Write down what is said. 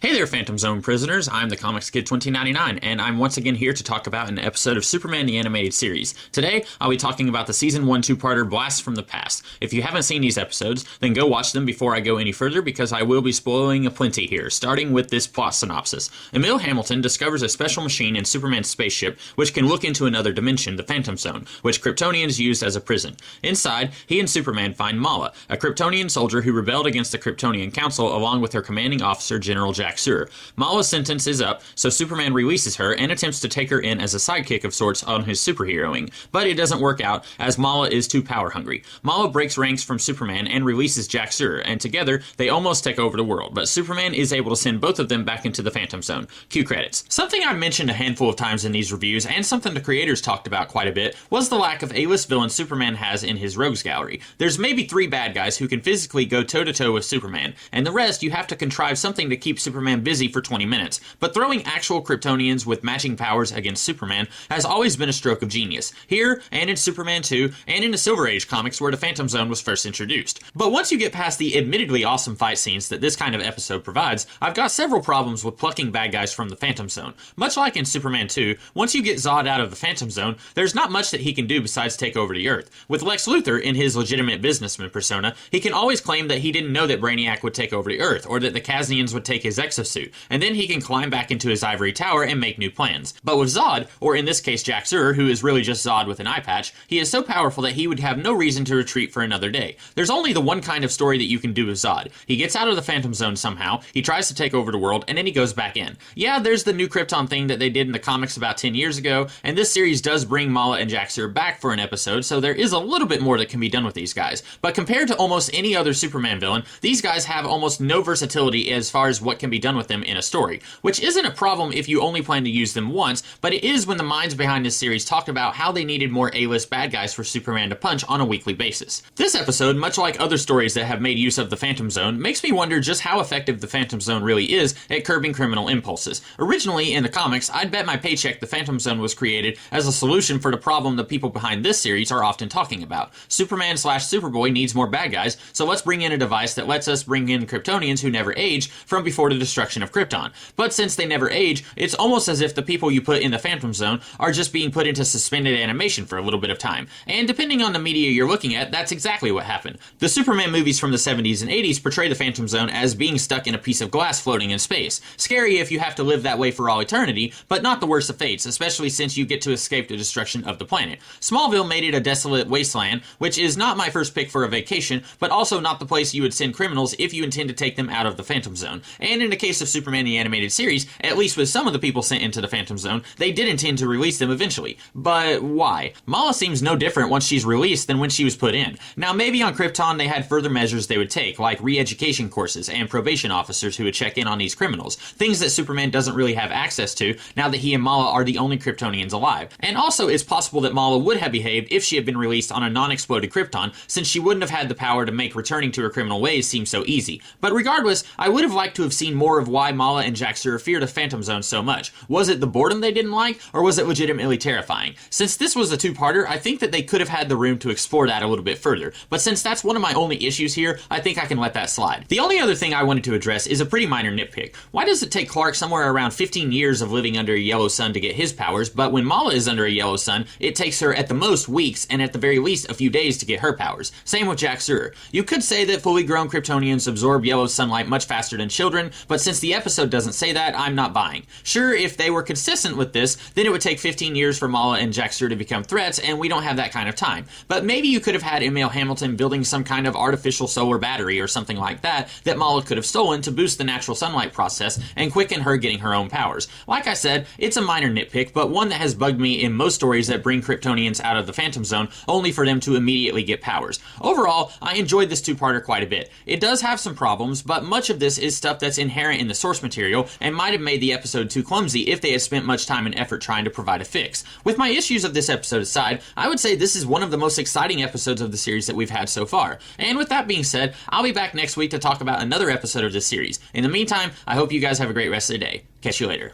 Hey there, Phantom Zone prisoners. I'm the Comics Kid 2099, and I'm once again here to talk about an episode of Superman the Animated Series. Today, I'll be talking about the Season 1 two-parter Blast from the Past. If you haven't seen these episodes, then go watch them before I go any further, because I will be spoiling aplenty here, starting with this plot synopsis. Emil Hamilton discovers a special machine in Superman's spaceship which can look into another dimension, the Phantom Zone, which Kryptonians used as a prison. Inside, he and Superman find Mala, a Kryptonian soldier who rebelled against the Kryptonian Council along with her commanding officer, General Jack Sur. Mala's sentence is up, so Superman releases her and attempts to take her in as a sidekick of sorts on his superheroing. But it doesn't work out, as Mala is too power-hungry. Mala breaks ranks from Superman and releases Jack Sur, and together, they almost take over the world, but Superman is able to send both of them back into the Phantom Zone. Cue credits. Something I mentioned a handful of times in these reviews, and something the creators talked about quite a bit, was the lack of A-list villains Superman has in his rogues gallery. There's maybe 3 bad guys who can physically go toe-to-toe with Superman, and the rest you have to contrive something to keep Superman busy for 20 minutes. But throwing actual Kryptonians with matching powers against Superman has always been a stroke of genius. Here, and in Superman 2, and in the Silver Age comics where the Phantom Zone was first introduced. But once you get past the admittedly awesome fight scenes that this kind of episode provides, I've got several problems with plucking bad guys from the Phantom Zone. Much like in Superman 2, once you get Zod out of the Phantom Zone, there's not much that he can do besides take over the Earth. With Lex Luthor in his legitimate businessman persona, he can always claim that he didn't know that Brainiac would take over the Earth, or that the Kasnians would take his exosuit, and then he can climb back into his ivory tower and make new plans. But with Zod, or in this case Jack Sur, who is really just Zod with an eye patch, he is so powerful that he would have no reason to retreat for another day. There's only the one kind of story that you can do with Zod. He gets out of the Phantom Zone somehow, he tries to take over the world, and then he goes back in. Yeah, there's the new Krypton thing that they did in the comics about 10 years ago, and this series does bring Mala and Jack Sur back for an episode, so there is a little bit more that can be done with these guys. But compared to almost any other Superman villain, these guys have almost no versatility as far as what can be done with them in a story, which isn't a problem if you only plan to use them once, but it is when the minds behind this series talked about how they needed more A-list bad guys for Superman to punch on a weekly basis. This episode, much like other stories that have made use of the Phantom Zone, makes me wonder just how effective the Phantom Zone really is at curbing criminal impulses. Originally, in the comics, I'd bet my paycheck the Phantom Zone was created as a solution for the problem the people behind this series are often talking about. Superman/Superboy needs more bad guys, so let's bring in a device that lets us bring in Kryptonians who never age from before the destruction of Krypton. But since they never age, it's almost as if the people you put in the Phantom Zone are just being put into suspended animation for a little bit of time. And depending on the media you're looking at, that's exactly what happened. The Superman movies from the 70s and 80s portray the Phantom Zone as being stuck in a piece of glass floating in space. Scary if you have to live that way for all eternity, but not the worst of fates, especially since you get to escape the destruction of the planet. Smallville made it a desolate wasteland, which is not my first pick for a vacation, but also not the place you would send criminals if you intend to take them out of the Phantom Zone. And in the case of Superman the Animated Series, at least with some of the people sent into the Phantom Zone, they did intend to release them eventually. But why? Mala seems no different once she's released than when she was put in. Now maybe on Krypton they had further measures they would take, like re-education courses and probation officers who would check in on these criminals, things that Superman doesn't really have access to now that he and Mala are the only Kryptonians alive. And also it's possible that Mala would have behaved if she had been released on a non-exploded Krypton, since she wouldn't have had the power to make returning to her criminal ways seem so easy. But regardless, I would have liked to have seen more of why Mala and Jack Sur fear the Phantom Zone so much. Was it the boredom they didn't like, or was it legitimately terrifying? Since this was a two-parter, I think that they could have had the room to explore that a little bit further, but since that's one of my only issues here, I think I can let that slide. The only other thing I wanted to address is a pretty minor nitpick. Why does it take Clark somewhere around 15 years of living under a yellow sun to get his powers, but when Mala is under a yellow sun, it takes her at the most weeks and at the very least a few days to get her powers? Same with Jack Sur. You could say that fully grown Kryptonians absorb yellow sunlight much faster than children, but since the episode doesn't say that, I'm not buying. Sure, if they were consistent with this, then it would take 15 years for Mala and Jack Sur to become threats, and we don't have that kind of time. But maybe you could have had Emil Hamilton building some kind of artificial solar battery or something like that Mala could have stolen to boost the natural sunlight process and quicken her getting her own powers. Like I said, it's a minor nitpick, but one that has bugged me in most stories that bring Kryptonians out of the Phantom Zone only for them to immediately get powers. Overall, I enjoyed this two-parter quite a bit. It does have some problems, but much of this is stuff that's inherent in the source material and might have made the episode too clumsy if they had spent much time and effort trying to provide a fix. With my issues of this episode aside, I would say this is one of the most exciting episodes of the series that we've had so far. And with that being said, I'll be back next week to talk about another episode of this series. In the meantime, I hope you guys have a great rest of the day. Catch you later.